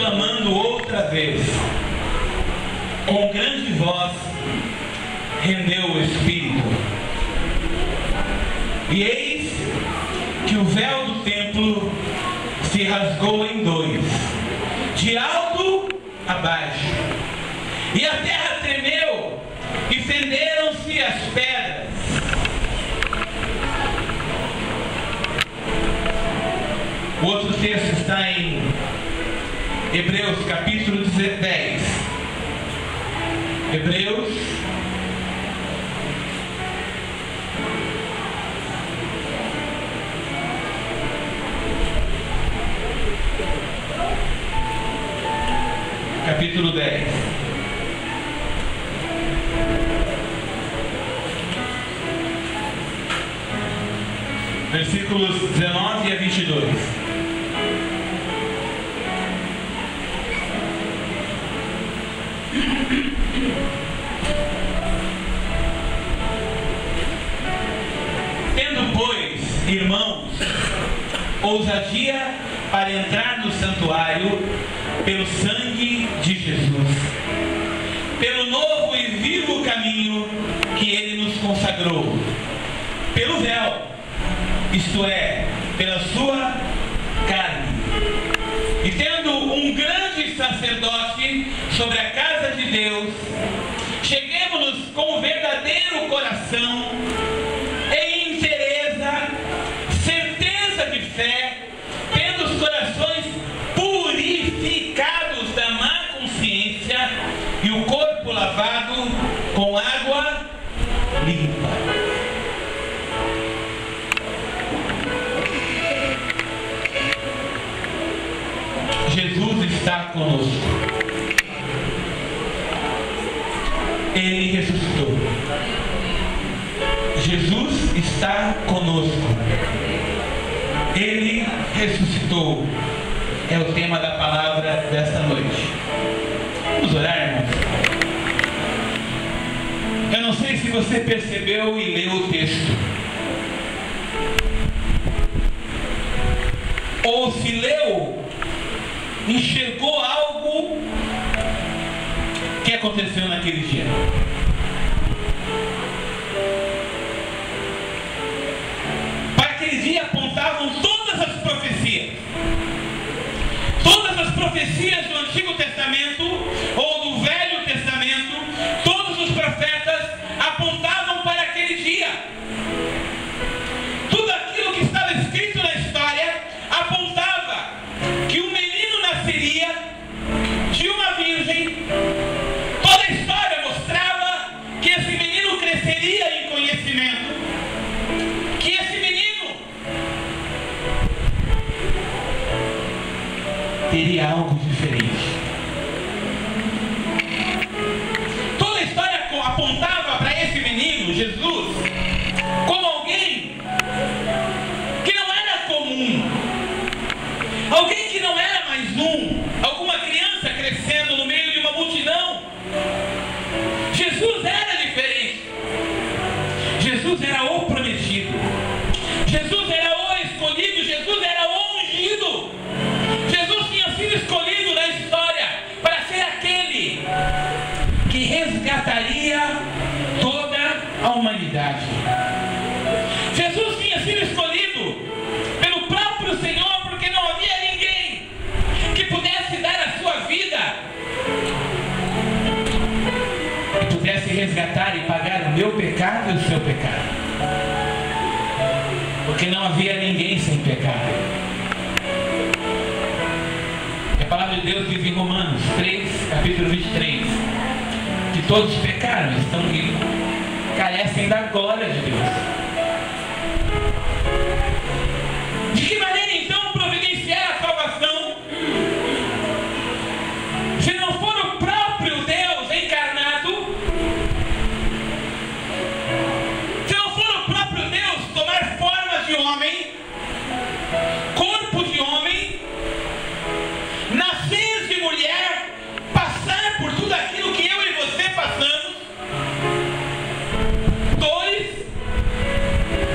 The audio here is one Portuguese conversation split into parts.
clamando outra vez, com grande voz, rendeu o Espírito. E eis que o véu do templo se rasgou em dois, de alto a baixo, e a terra tremeu, e fenderam-se as pedras. O outro texto está em Hebreus capítulo 10. Hebreus capítulo 10. Versículos 19 a 22. Tendo, pois, irmãos, ousadia para entrar no santuário pelo sangue de Jesus, pelo novo e vivo caminho que Ele nos consagrou, pelo véu, isto é, pela sua carne. E tendo um grande sacerdote sobre a casa de Deus, cheguemos-nos com o verdadeiro coração, em inteireza, certeza de fé, tendo os corações purificados da má consciência e o corpo lavado com água limpa. Jesus está conosco. Ele ressuscitou. Jesus está conosco. Ele ressuscitou. É o tema da palavra desta noite. Vamos orar, irmãos? Eu não sei se você percebeu e leu o texto, ou se leu, enxergou algo que aconteceu naquele dia. Para aquele dia apontavam todas as profecias. Todas as profecias do Antigo Testamento ou do Velho Testamento, todos os profetas apontavam para aquele dia. Tudo aquilo que estava escrito na história apontava que um menino nasceria de uma virgem. Toda a história mostrava que esse menino cresceria em conhecimento, que esse menino teria algo diferente. Toda a história apontava para esse menino, Jesus, como alguém que não era comum, alguém que não era mais alguma criança crescendo no meio de uma multidão. Jesus era diferente. Jesus era o prometido. Jesus era o escolhido. Jesus era o ungido. Jesus tinha sido escolhido na história para ser aquele que resgataria toda a humanidade. Jesus tinha sido escolhido pelo próprio Senhor, porque não havia ninguém que pudesse dar a sua vida e pudesse resgatar e pagar o meu pecado e o seu pecado, porque não havia ninguém sem pecado. A palavra de Deus diz em Romanos 3, capítulo 23, que todos pecaram, estão e carecem da glória de Deus. De que maneira então providenciar a salvação se não for o próprio Deus encarnado? Se não for o próprio Deus tomar forma de homem, corpo de homem, nascer de mulher, passar por tudo aquilo que eu e você passamos, dores,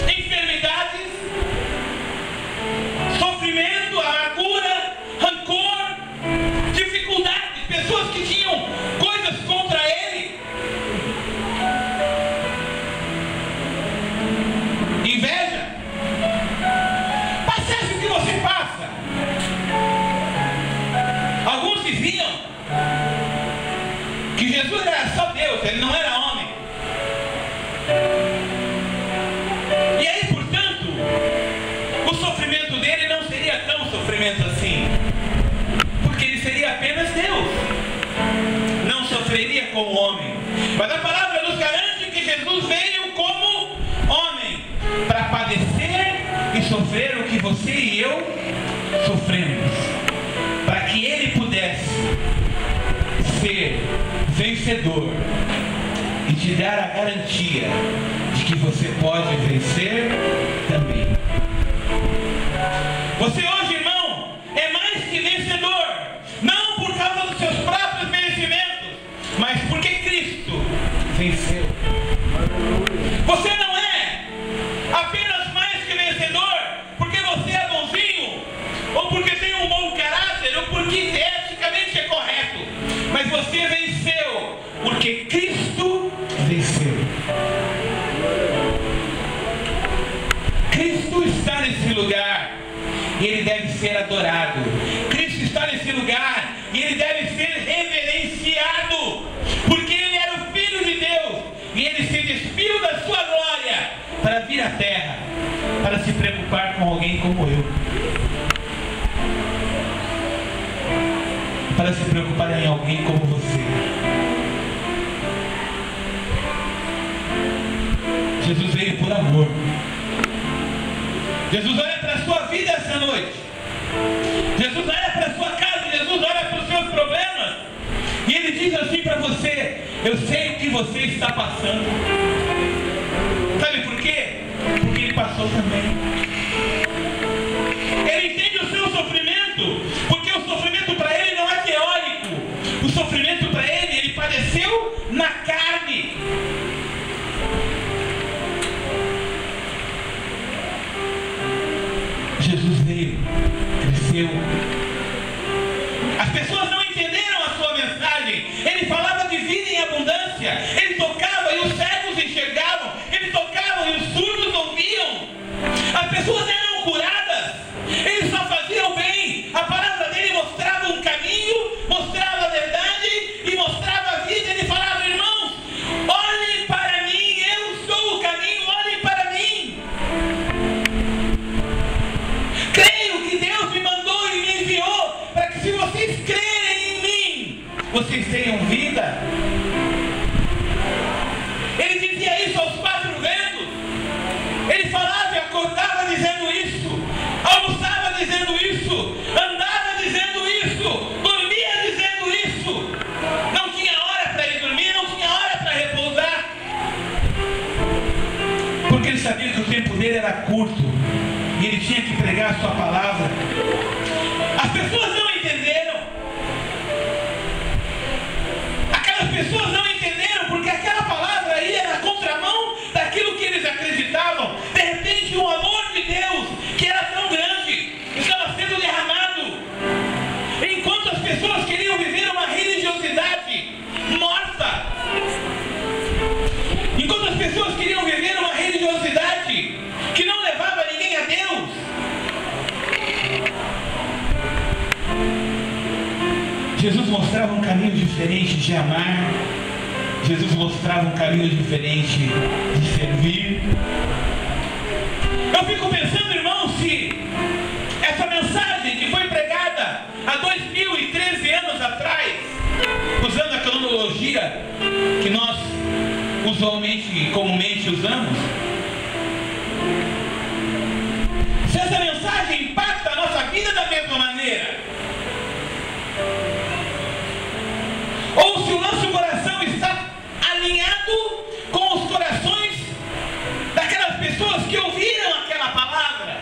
enfermidades, sofrer o que você e eu sofremos, para que Ele pudesse ser vencedor e te dar a garantia de que você pode vencer também. Você hoje, irmão, é mais que vencedor, não por causa dos seus próprios merecimentos, mas porque Cristo venceu. Você não é apenas mais que vencedor porque você é bonzinho, ou porque tem um bom caráter, ou porque eticamente é correto, mas você venceu porque Cristo venceu. Cristo está nesse lugar e Ele deve ser adorado. Cristo está nesse lugar e Ele deve ser reverenciado, porque Ele era o Filho de Deus e Ele se despiu da sua glória para vir à terra, para se preocupar com alguém como eu, para se preocupar em alguém como você. Jesus veio por amor. Jesus olha para a sua vida essa noite. Jesus olha para a sua casa. Jesus olha para os seus problemas. E Ele diz assim para você: eu sei o que você está passando. Sabe por quê? Porque Ele passou também. Ele entende o seu sofrimento, porque o sofrimento para Ele não é teórico. O sofrimento para Ele padeceu na carne. Jesus veio, cresceu. As pessoas não entenderam a sua mensagem. Ele falava de vida em abundância. Ele tocava e os cegos enxergavam. Ele tocava e os surdos ouviam. As pessoas eram curadas. Ele só fazia o bem. A palavra dele mostrava um caminho, mostrava a verdade e mostrava a vida. Ele falava: irmãos, olhem para mim, eu sou o caminho, olhem para mim. Creio que Deus me mandou e me enviou para que, se vocês crerem em mim, vocês tenham vida. Ele dizia isso aos 4 ventos. Ele falava e acordava dizendo isso, almoçava dizendo isso, andava dizendo isso, dormia dizendo isso. Não tinha hora para ir dormir, não tinha hora para repousar, porque ele sabia que o tempo dele era curto e ele tinha que pregar a sua palavra. As pessoas não entenderam. Aquelas pessoas não entenderam porque aquela palavra ia na contramão daquilo que eles acreditavam. De repente, o amor de Deus, que era tão grande, estava sendo derramado. Enquanto as pessoas queriam viver uma religiosidade morta, enquanto as pessoas queriam viver uma religiosidade que não levava ninguém a Deus, Jesus mostrava um caminho diferente de amar. Jesus mostrava um caminho diferente de servir. Eu fico pensando, irmão, se essa mensagem que foi pregada há 2013 anos atrás, usando a cronologia que nós usualmente e comumente usamos, se essa mensagem impacta a nossa vida da mesma maneira, ou se o nosso coração está alinhado com os corações daquelas pessoas que ouviram aquela palavra.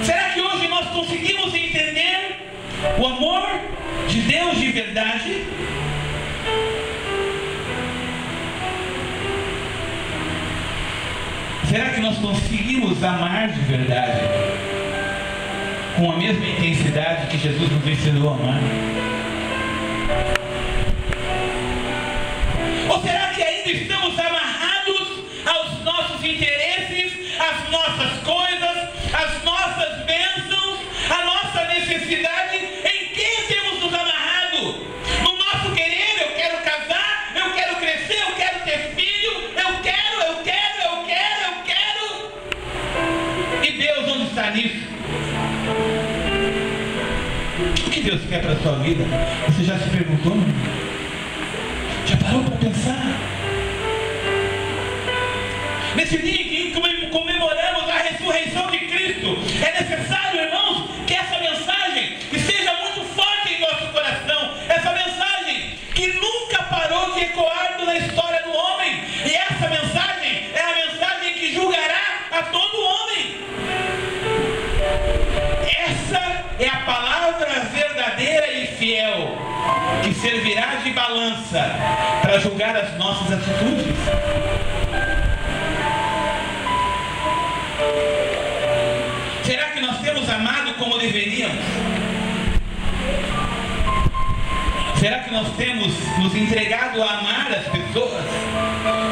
Será que hoje nós conseguimos entender o amor de Deus de verdade? Será que nós conseguimos amar de verdade, com a mesma intensidade que Jesus nos ensinou a amar? Ou será que ainda estamos amarrados aos nossos interesses, às nossas coisas, às nossas bênçãos, à nossa necessidade? Em quem temos nos amarrado? No nosso querer: eu quero casar, eu quero crescer, eu quero ter filho, eu quero. E Deus, onde está nisso? O que Deus quer para a sua vida? Você já se perguntou? Já parou para pensar? Nesse dia em que comemoramos a ressurreição ressurreição de Cristo. É necessário, irmãos, que essa mensagem esteja muito forte em nosso coração. Essa mensagem que nunca parou de ecoar na história do homem. E essa mensagem é a mensagem que julgará a todo homem. Essa é a palavra verdadeira e fiel, que servirá de balança para julgar as nossas atitudes. Será que nós temos amado como deveríamos? Será que nós temos nos entregado a amar as pessoas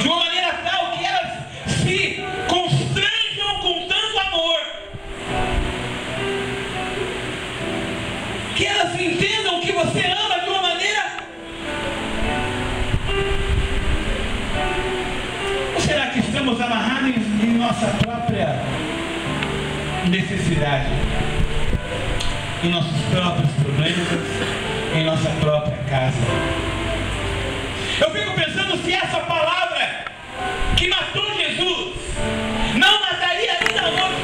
de uma maneira tal que elas se constranjam com tanto amor, que elas entendam que você ama de uma maneira? Ou será que estamos amarrados em nossa própria necessidade, em nossos próprios problemas, em nossa própria casa? Eu fico pensando se essa palavra que matou Jesus não mataria ainda hoje.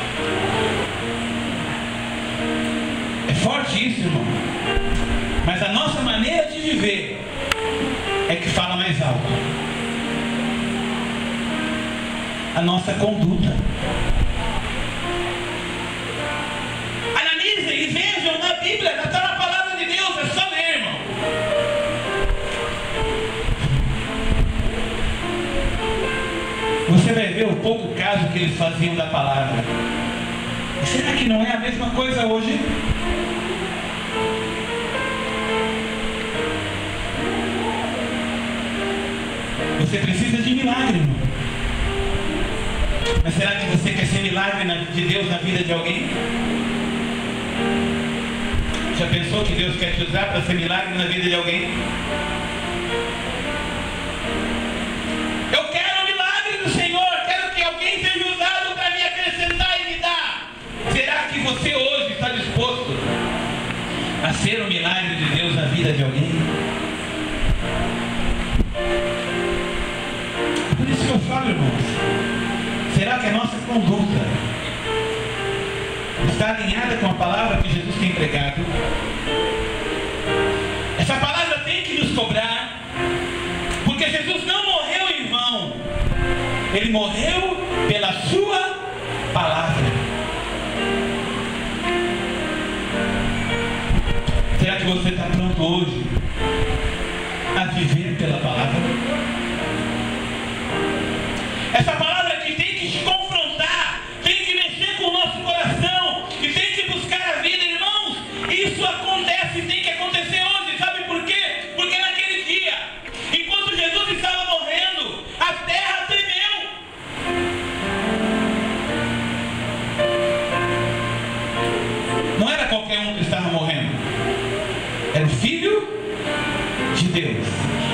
É forte isso, irmão. Mas a nossa maneira de viver é que fala mais alto. A nossa conduta. Analisem e vejam na Bíblia, está na palavra de Deus, é só ler, irmão. Você vai ver o pouco caso que eles faziam da palavra. E será que não é a mesma coisa hoje? Você precisa de milagre, irmão. Mas será que você quer ser milagre de Deus na vida de alguém? Já pensou que Deus quer te usar para ser milagre na vida de alguém? Eu quero o milagre do Senhor, quero que alguém seja usado para me acrescentar e me dar. Será que você hoje está disposto a ser o milagre de Deus na vida de alguém? Por isso que eu falo, irmãos, será que a nossa conduta está alinhada com a palavra que Jesus tem pregado? Essa palavra tem que nos cobrar, porque Jesus não morreu em vão. Ele morreu pela sua palavra. Será que você está pronto hoje a viver pela palavra? Essa palavra que tem que te confrontar, tem que mexer com o nosso coração e tem que buscar a vida, irmãos. Isso acontece e tem que acontecer hoje. Sabe por quê? Porque naquele dia, enquanto Jesus estava morrendo, a terra tremeu. Não era qualquer um que estava morrendo. Era o Filho de Deus.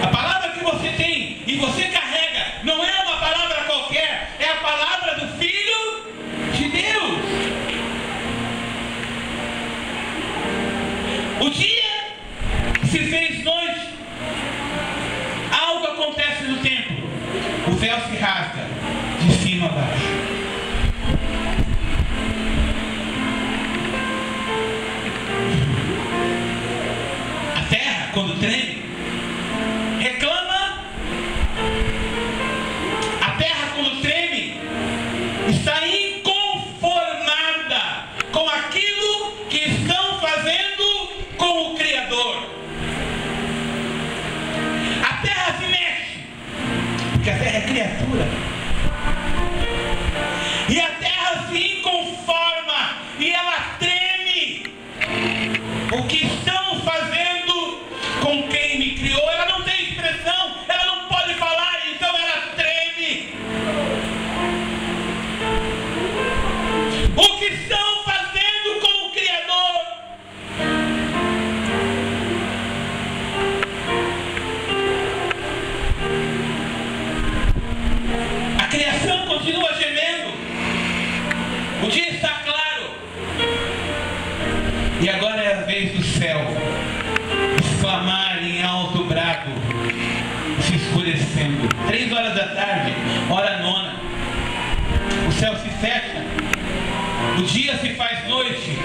A palavra que você tem e você carrega não é uma palavra qualquer, é a palavra do Filho de Deus. O dia se fez noite. Algo acontece no templo. O véu se rasga de cima a baixo. A terra, quando treme, reclama. A terra, quando treme, está inconformada com aquilo que estão fazendo com o Criador. A terra se mexe, porque a terra é criatura. E a terra se inconforma e ela treme. O que estão fazendo com quem me criou? Ela não tem expressão, ela não pode falar, então ela treme. O que estão fazendo com o Criador? A criação continua gemendo. O dia está claro. E agora é a vez do céu exclamar em alto brado, se escurecendo. 3 horas da tarde, hora nona. O céu se fecha O dia se faz noite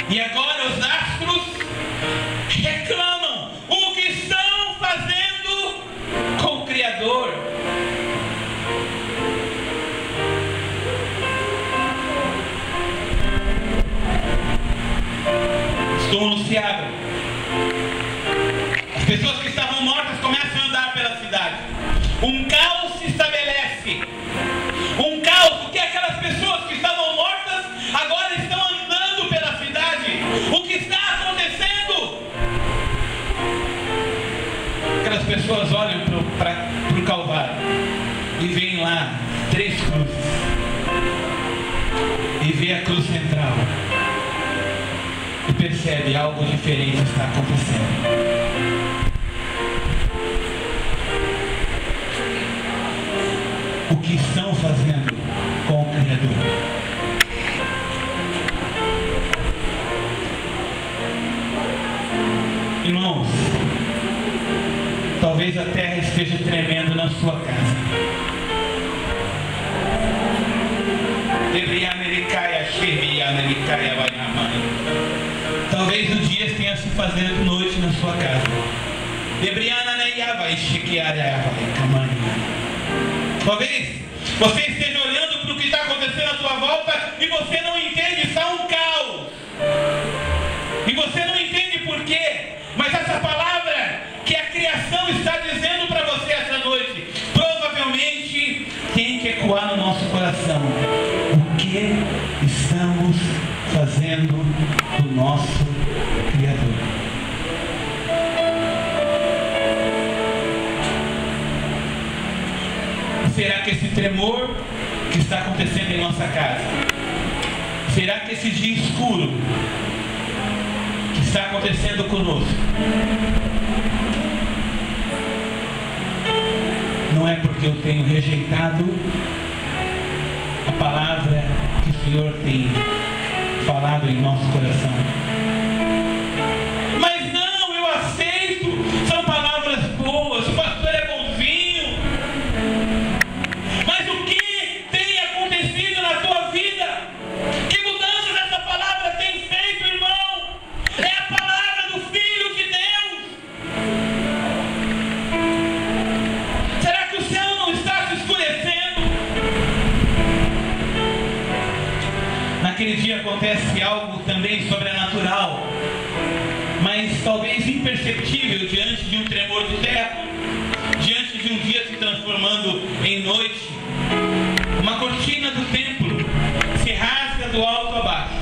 e agora os astros reclamam o que estão fazendo com o Criador. O túmulos se abrem. As pessoas que estavam mortas começam a andar pela cidade. Um caos se estabelece. Um caos, porque aquelas pessoas que estavam mortas agora estão andando pela cidade. O que está acontecendo? Aquelas pessoas olham para o Calvário e veem lá 3 cruzes. E vê a cruz central. E percebe algo diferente está acontecendo. O que estão fazendo com o Criador? Irmãos, talvez a terra esteja tremendo na sua casa. Talvez o dia tenha se fazendo noite na sua casa. Talvez você esteja olhando para o que está acontecendo à sua volta e você não entende, está um caos. E você não entende por quê. Mas essa palavra que a criação está dizendo para você essa noite, provavelmente tem que ecoar no nosso coração. O que estamos fazendo do nosso Criador? Será que esse tremor que está acontecendo em nossa casa, será que esse dia escuro que está acontecendo conosco, não é porque eu tenho rejeitado a palavra que o Senhor tem falado em nosso coração? Mas não, eu aceito, são palavras boas, o pastor é bonzinho. Mas o que tem acontecido na tua vida? Que mudança essa palavra tem feito, irmão? É a palavra do Filho de Deus. Será que o céu não está se escurecendo? Naquele dia acontece algo também sobrenatural, mas talvez imperceptível diante de um tremor de terra, diante de um dia se transformando em noite. Uma cortina do templo se rasga do alto a baixo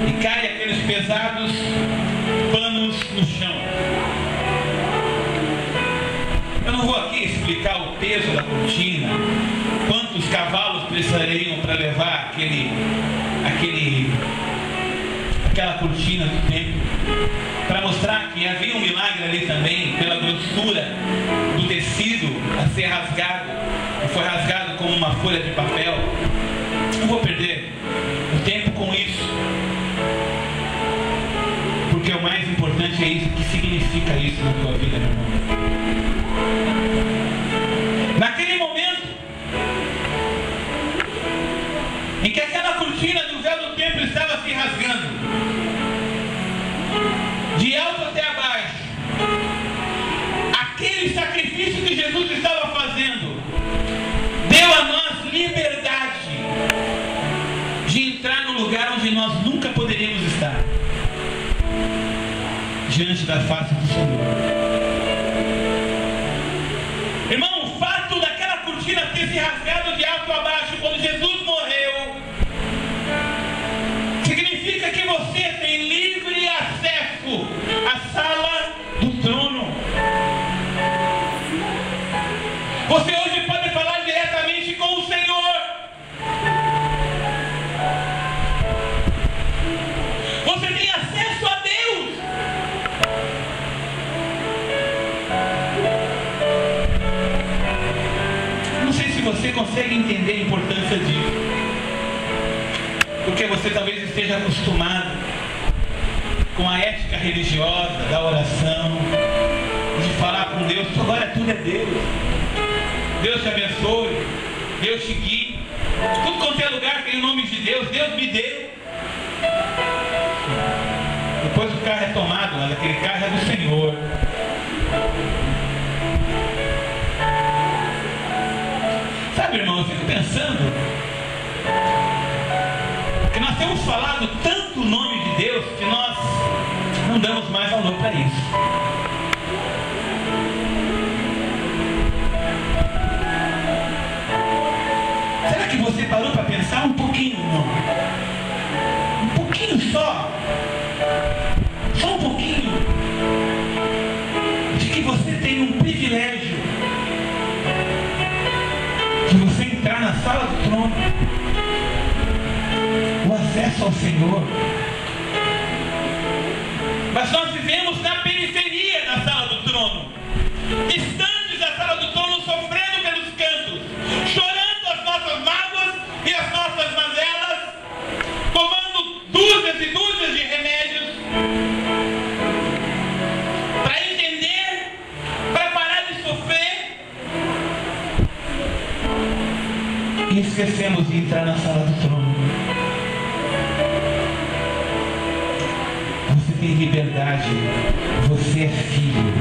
e cai aqueles pesados panos no chão. Eu não vou aqui explicar o peso da cortina, quantos cavalos precisariam para levar aquela cortina do templo, para mostrar que havia um milagre ali também, pela grossura do tecido a ser rasgado, e foi rasgado como uma folha de papel. Não vou perder o tempo com isso, porque o mais importante é isso. O que significa isso na tua vida, meu irmão? Naquele momento em que aquela cortina do véu do templo estava se rasgando, de alto até abaixo, aquele sacrifício que Jesus estava fazendo deu a nós liberdade de entrar no lugar onde nós nunca poderíamos estar, diante da face do Senhor. Irmão, o fato daquela cortina ter se rasgado de alto a baixo quando Jesus morreu significa que você tem livre acesso à sala do trono. Você hoje pode falar diretamente com o Senhor. Você tem acesso a Deus. Não sei se você consegue entender a importância disso, porque você talvez esteja acostumado com a ética religiosa da oração, de falar com Deus, agora tudo é Deus. Deus te abençoe, Deus te guie. Tudo quanto é lugar tem o nome de Deus. Deus me deu. Depois o carro é tomado, mas aquele carro é do Senhor. Sabe, irmão, eu fico pensando que nós temos falado tanto o nome de Deus que nós não damos mais valor para isso. Será que você parou para pensar um pouquinho, irmão? Um pouquinho só um pouquinho, de que você tem um privilégio de você entrar na sala do trono, o acesso ao Senhor. Mas nós vivemos na periferia da sala do trono, distantes da sala do trono, sofrendo pelos cantos, chorando as nossas mágoas e as nossas mazelas, tomando dúzias e dúzias de remédios para entender, para parar de sofrer, e esquecemos de entrar na sala do trono. Você tem liberdade, você é filho,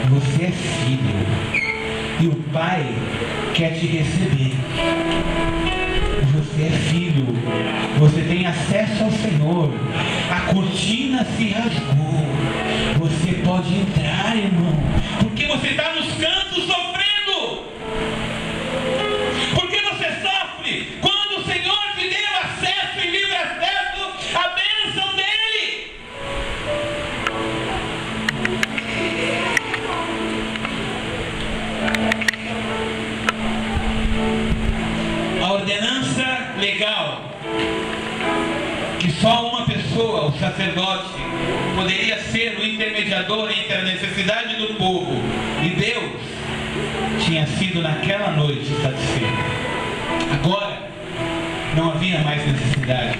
você é filho, e o Pai quer te receber. Você é filho, você tem acesso ao Senhor, a cortina se rasgou, você pode entrar, irmão, porque você está nos cantos sofrendo. Porque você sofre quando o Senhor te deu acesso e livre acesso à bênção dele. A ordenança legal que só uma pessoa, o sacerdote, poderia ser o intermediador entre a necessidade do povo e Deus, tinha sido naquela noite satisfeito. Agora não havia mais necessidade,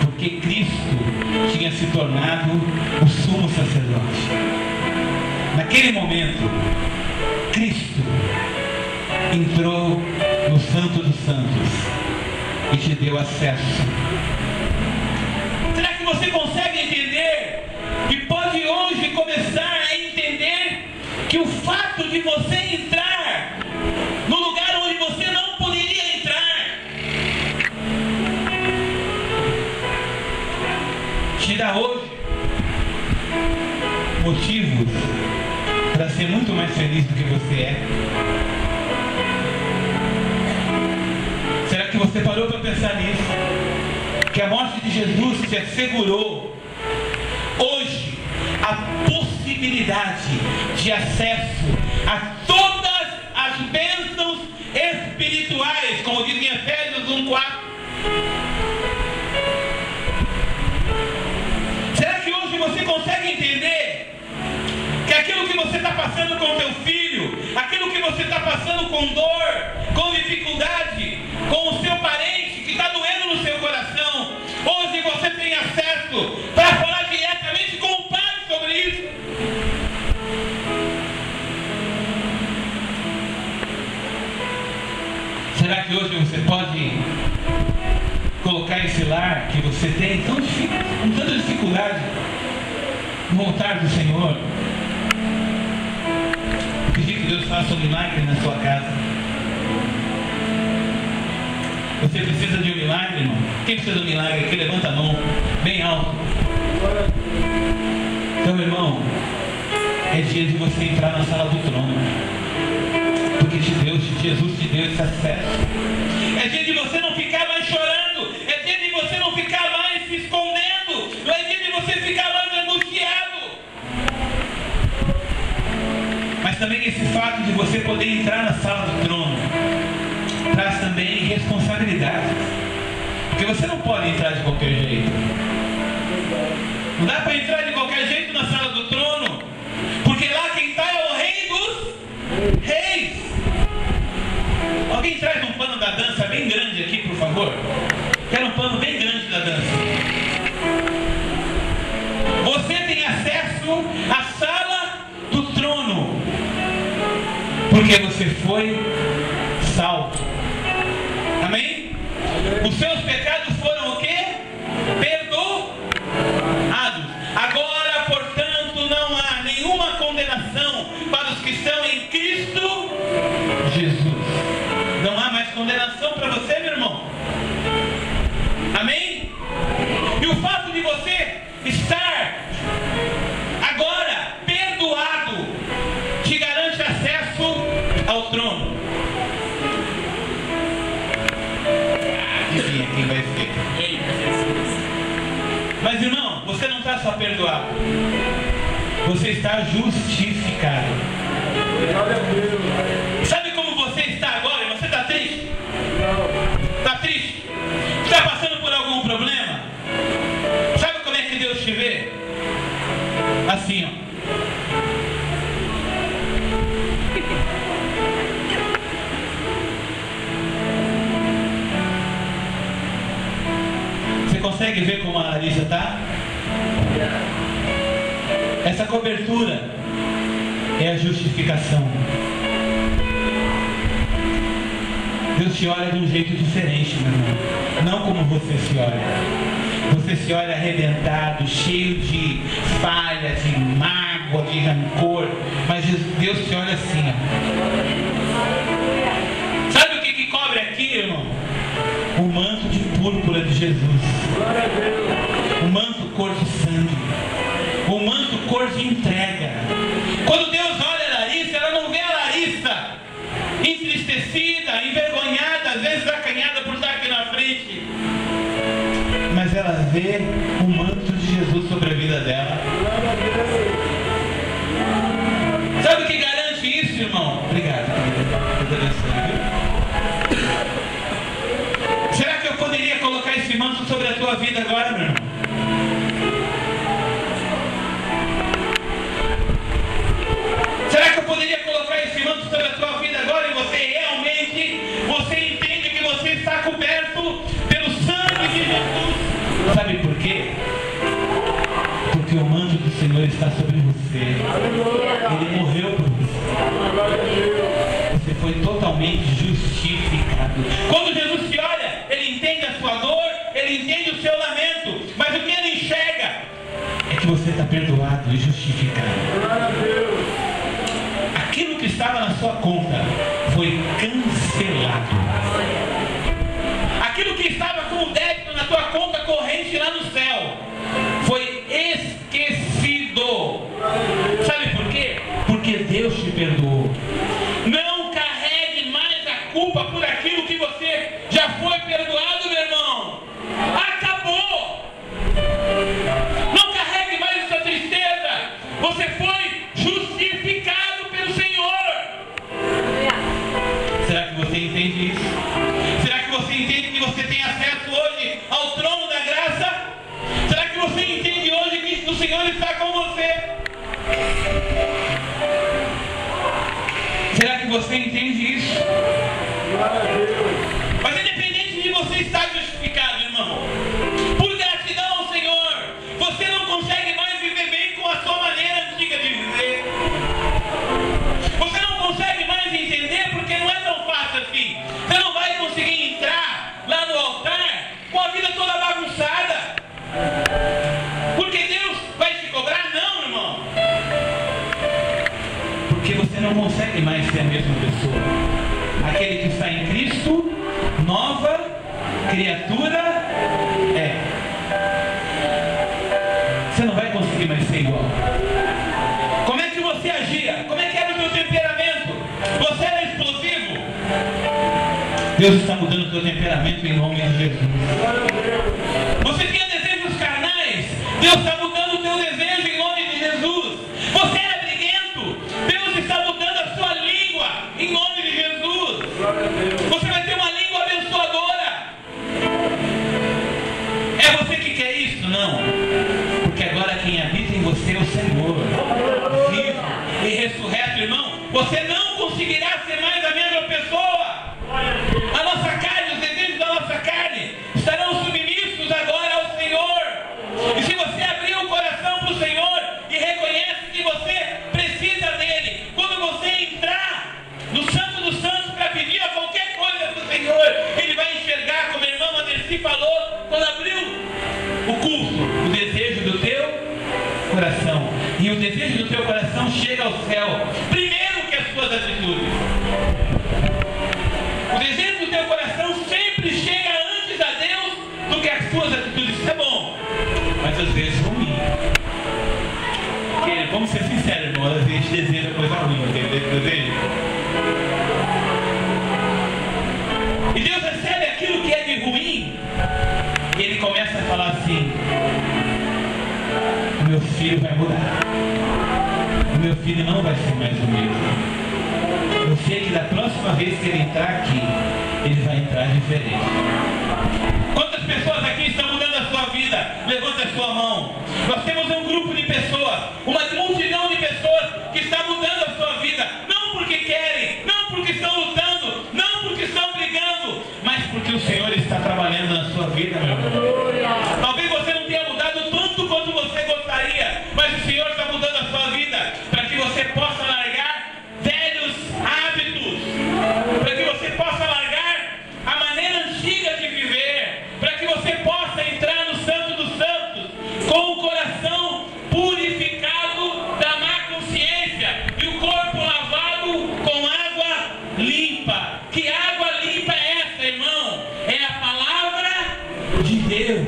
porque Cristo tinha se tornado o sumo sacerdote. Naquele momento, Cristo entrou no Santo dos Santos e te deu acesso. Será que você consegue entender e pode hoje começar a entender que o fato de você entrar no lugar onde você não poderia entrar te dá hoje motivos para ser muito mais feliz do que você é? Será que você parou para pensar nisso? Que a morte de Jesus te assegurou hoje a possibilidade de acesso a todas as bênçãos espirituais, como diz em Efésios 1:4. Será que hoje você consegue entender que aquilo que você está passando com o teu filho, aquilo que você está passando com dor, com dificuldade, com o seu parente que está doendo no seu coração, hoje você tem acesso para falar diretamente com o Pai sobre isso? Será que hoje você pode colocar esse lar que você tem com tanta dificuldade no altar do Senhor? Pedir que Deus faça um milagre na sua casa. Você precisa de um milagre, irmão? Quem precisa de um milagre aqui? Levanta a mão bem alto. Então, irmão, é dia de você entrar na sala do trono, porque Jesus te deu esse acesso. É dia de você não ficar mais chorando, é dia de você não ficar mais se escondendo, não é dia de você ficar mais angustiado. Mas também esse fato de você poder entrar na sala do trono traz também responsabilidades, porque você não pode entrar de qualquer jeito. Não dá para entrar de qualquer jeito na sala do trono, porque lá quem está é o Rei dos Reis. Alguém traz um pano da dança bem grande aqui, por favor. Quero um pano bem grande da dança. Você tem acesso à sala do trono porque você foi salvo. Os seus pecados foram o quê? Perdoados. Agora, portanto, não há nenhuma condenação para os que estão em Cristo Jesus. Não há mais condenação para você, meu irmão. Amém? E o fato de você estar agora perdoado te garante acesso ao trono. Adivinha quem vai ser? Mas irmão, você não está só perdoado, você está justificado. Sabe como você está agora? Você está triste? Está triste? Está passando por algum problema? Sabe como é que Deus te vê? Assim, ó. Você consegue ver como a Larissa está? Essa cobertura é a justificação. Deus te olha de um jeito diferente, meu irmão. Não como você se olha. Você se olha arrebentado, cheio de falha, de mágoa, de rancor. Mas Deus te olha assim, ó. Sabe o que cobre aqui, irmão? O manto de púrpura de Jesus. O manto cor de sangue. O manto cor de entrega. Quando Deus olha a Larissa, ela não vê a Larissa entristecida, envergonhada, às vezes acanhada por estar aqui na frente. Mas ela vê o manto de Jesus sobre a vida dela. Sabe o que garante isso, irmão? Obrigado, querido. Será que eu poderia colocar esse manto sobre a tua vida agora, meu irmão? Será que eu poderia colocar esse manto sobre a tua vida agora e você entende que você está coberto pelo sangue de Jesus? Sabe por quê? Porque o manto do Senhor está sobre você. Ele morreu por você. Você foi totalmente justificado. Quando Jesus te olha, Ele entende a sua dor, Ele entende o seu lamento, mas o que Ele enxerga é que você está perdoado e justificado. Aquilo que estava na sua conta foi cancelado. Aquilo que estava com o débito na tua conta corrente lá no céu foi esquecido. Sabe por quê? Porque Deus te perdoou. Não carregue mais a culpa por aquilo que você já foi perdoado, meu irmão. Acabou. Não carregue mais essa tristeza. Você foi justificado pelo Senhor. Será que você entende isso? Será que você entende que você tem acesso hoje ao trono da graça? Será que você entende hoje que o Senhor está com você? Será que você entende isso? Mas independente de você estar justificado, irmão, por gratidão ao Senhor, você não consegue mais viver bem com a sua maneira antiga de viver. Você não consegue mais entender porque não é tão fácil assim. Você não vai conseguir entrar lá no altar com a vida toda bagunçada. Porque Deus vai te cobrar? Não, irmão. Porque você não consegue mais ser a mesma pessoa. Aquele que está em Cristo, nova criatura é. Você não vai conseguir mais ser igual. Como é que você agia? Como é que era o teu temperamento? Você era explosivo? Deus está mudando o teu temperamento em nome de Jesus. Você tinha desejos carnais? Deus está mudando o teu desejo em nome de Jesus. Você era briguento? Deus está mudando a sua língua em nome de Jesus. Você vai ter uma língua abençoadora. É você que quer isso? Não. Porque agora quem habita em você é o Senhor, vivo e ressurreto, irmão. Você não conseguirá ser mais a mesma pessoa. A nossa carne, os desejos da nossa carne estarão submissos agora ao Senhor. E se você abrir o coração para o Senhor e reconhece que você precisa dele, quando você entrar no Santo dos Santos para pedir a qualquer coisa para o Senhor, ele vai enxergar como: irmão, muitas vezes ruim. Porque, vamos ser sinceros, irmão, às vezes a gente deseja coisa ruim, deseja. E Deus recebe aquilo que é de ruim, e Ele começa a falar assim: o meu filho vai mudar, o meu filho não vai ser mais o mesmo. Eu sei que da próxima vez que ele entrar aqui, ele vai entrar diferente. Quantas pessoas aqui estão mudando a sua vida? Levanta a sua mão. Nós temos um grupo de pessoas, uma multidão de pessoas que está mudando a sua vida. Não porque querem, não porque estão lutando, não porque estão brigando, mas porque o Senhor está trabalhando na sua vida, meu irmão. Talvez você não tenha mudado tanto quanto você gostaria, mas o Senhor está mudando a sua vida para que você possa largar velhos hábitos, para que você possa largar a maneira antiga de viver, para que você possa entrar no Santo dos Santos com o coração purificado da má consciência e o corpo lavado com água limpa. Que água limpa é essa, irmão? É a palavra de Deus.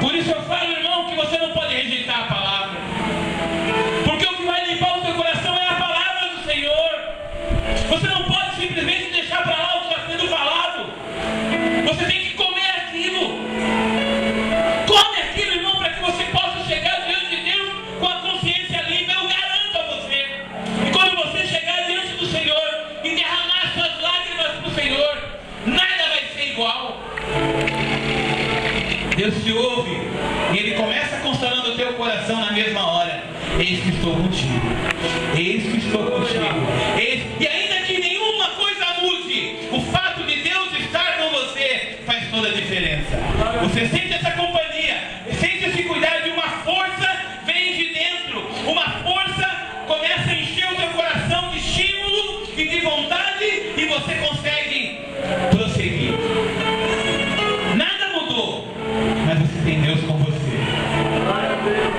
Por isso eu falo, irmão, que você não pode rejeitar a palavra, porque o que vai limpar o teu coração é a palavra do Senhor. Você não pode simplesmente deixar para lá o que está sendo falado. Você tem que comer aquilo. Come aquilo, irmão, para que você possa chegar diante de Deus com a consciência limpa. Eu garanto a você. E quando você chegar diante do Senhor e derramar suas lágrimas para o Senhor, nada vai ser igual. Deus te ouve e Ele começa consolando o teu coração na mesma hora. Eis que estou contigo. Eis que estou contigo. E ainda que nenhuma coisa mude, o fato de Deus estar com você faz toda a diferença. Você sente essa companhia, sente esse cuidado, e uma força vem de dentro. Uma força começa a encher o teu coração de estímulo e de vontade, e você consegue prosseguir. Nada mudou, mas você tem Deus com você.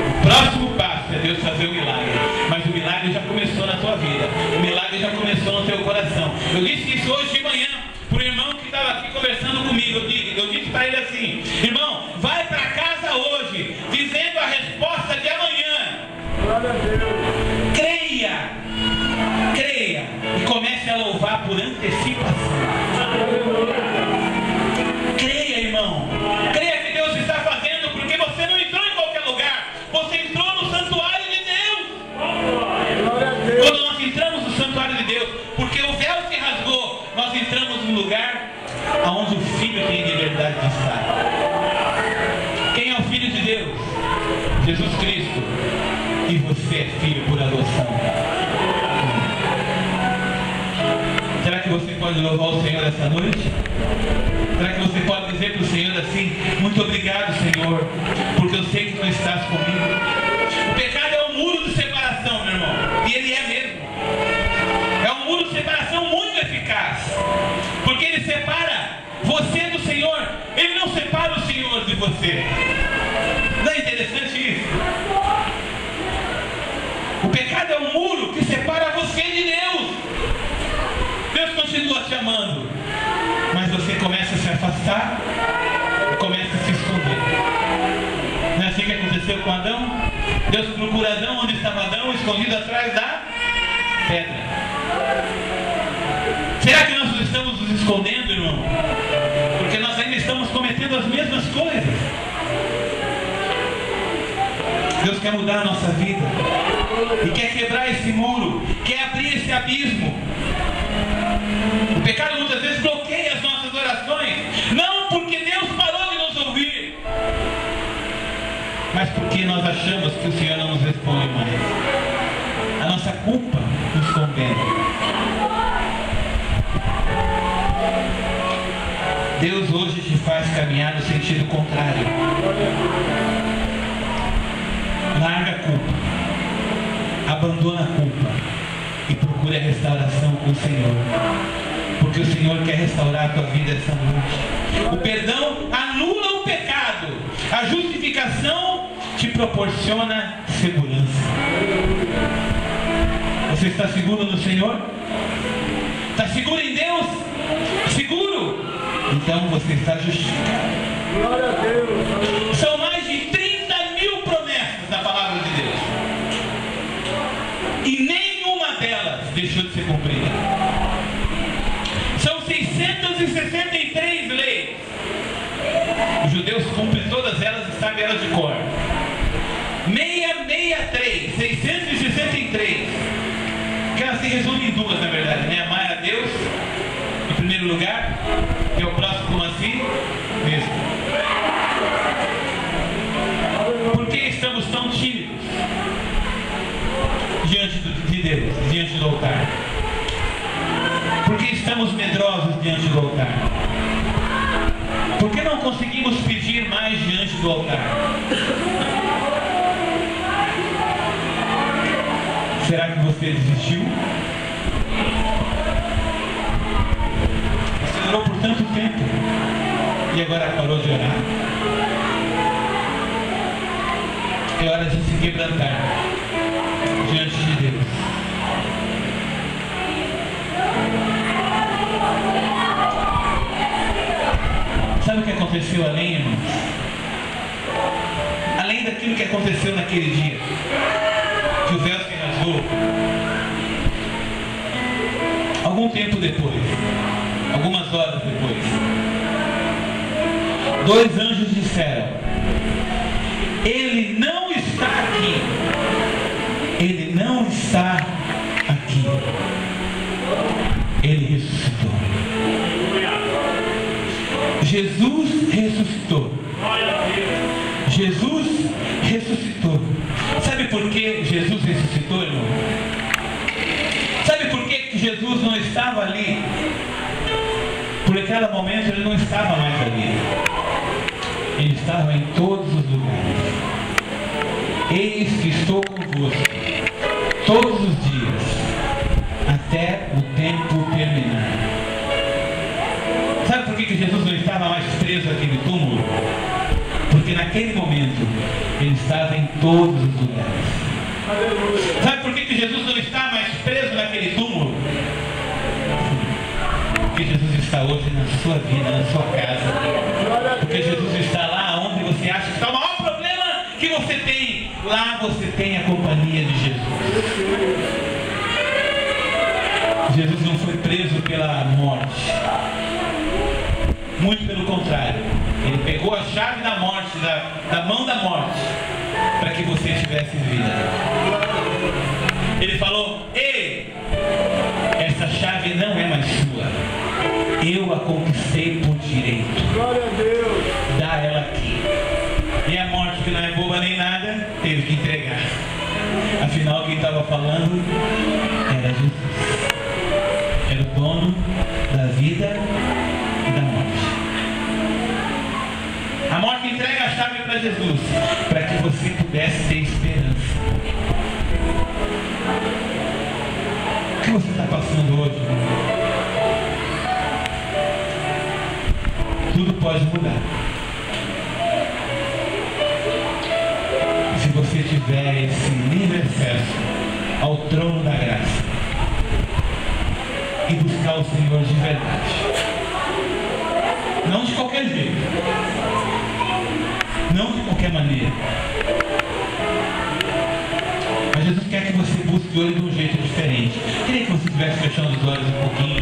O próximo passo é Deus fazer o milagre, mas o milagre já começou na tua vida, o milagre já começou no teu coração. Eu disse isso hoje de manhã para o irmão que estava aqui conversando comigo. Eu disse para ele assim: irmão, vai para casa hoje dizendo a resposta de amanhã. Creia, creia e comece a louvar por antecipação. Creia, irmão, creia que Deus está fazendo, porque você não entrou em qualquer lugar, você entrou no santuário de Deus. Quando nós entramos no santuário de Deus, porque o véu se rasgou, nós entramos no lugar onde o Filho tem liberdade de estar. Quem é o Filho de Deus? Jesus Cristo. E você é filho por adoção. Será que você pode louvar o Senhor essa noite? Será que você pode dizer para o Senhor assim: muito obrigado, Senhor, porque eu sei que tu estás comigo? O pecado é um muro de separação, meu irmão, e ele é mesmo. É um muro de separação muito eficaz, porque ele separa você do Senhor, ele não separa o Senhor de você. Não é interessante isso? O pecado é um muro que separa você de Deus. Deus continua te amando, mas você começa a se afastar e começa a se esconder. Não é assim que aconteceu com Adão? Deus procura Adão, onde estava Adão? Escondido atrás da pedra. Será que nós estamos nos escondendo, irmão? Porque nós ainda estamos cometendo as mesmas coisas. Deus quer mudar a nossa vida e quer quebrar esse muro, quer abrir esse abismo. O pecado muitas vezes bloqueia as nossas orações, não porque Deus parou de nos ouvir, mas porque nós achamos que o Senhor não nos responde mais. A nossa culpa nos condena. Deus hoje te faz caminhar no sentido contrário. Larga a culpa, abandona a culpa e procure a restauração com o Senhor, porque o Senhor quer restaurar a tua vida essa noite. O perdão anula o pecado, a justificação te proporciona segurança. Você está seguro no Senhor? Está seguro em Deus? Seguro? Então você está justificado. Glória a Deus. São mais de 30.000 promessas da palavra de Deus. E nenhuma delas deixou de ser cumprida. São 663 leis. Os judeus cumprem todas elas e sabem elas de cor. 663, que elas se resumem em duas, na verdade, né? Amar a Deus em primeiro lugar e ao próximo como assim mesmo. Por que estamos tão tímidos diante de Deus, diante do altar? Por que estamos medrosos diante do altar? Por que não conseguimos pedir mais diante do altar? Será que você desistiu? Você orou por tanto tempo e agora parou de orar? É hora de se quebrantar diante de Deus. Sabe o que aconteceu além, irmãos? Além daquilo que aconteceu naquele dia, que o véu se rasgou, algum tempo depois, algumas horas depois, dois anjos disseram: Ele não está aqui. Ele não está aqui. Ele ressuscitou. Jesus ressuscitou. Jesus ressuscitou. Sabe por que Jesus ressuscitou, irmão? Sabe por que Jesus não estava ali? Por aquele momento ele não estava mais ali. Ele estava em todos os lugares. Eis que estou convosco todos os dias, até o tempo terminar. Sabe por que Jesus não estava mais preso àquele túmulo? Porque naquele momento ele estava em todos os lugares. Sabe por que Jesus não está mais preso naquele túmulo? Porque Jesus está hoje na sua vida, na sua casa. Porque Jesus está lá onde você acha que está o maior problema que você tem. Lá você tem a companhia de Jesus. Jesus não foi preso pela morte. Muito pelo contrário. Ele pegou a chave da morte, da mão da morte, para que você tivesse vida. Ele falou: Ei, essa chave não é mais sua. Eu a conquistei por direito. Glória a Deus. Dá ela aqui. E a morte, que não é boba nem nada, teve que entregar. Afinal, quem estava falando era Jesus. Era o dono da vida e da morte. A morte entrega a chave para Jesus, para que você pudesse ter esperança. O que você está passando hoje? Tudo pode mudar. Se você tiver esse livre acesso ao trono da graça e buscar o Senhor de verdade. Não de qualquer jeito. Não de qualquer maneira. Mas Jesus quer que você busque o olho de um jeito diferente. Queria que você estivesse fechando os olhos um pouquinho.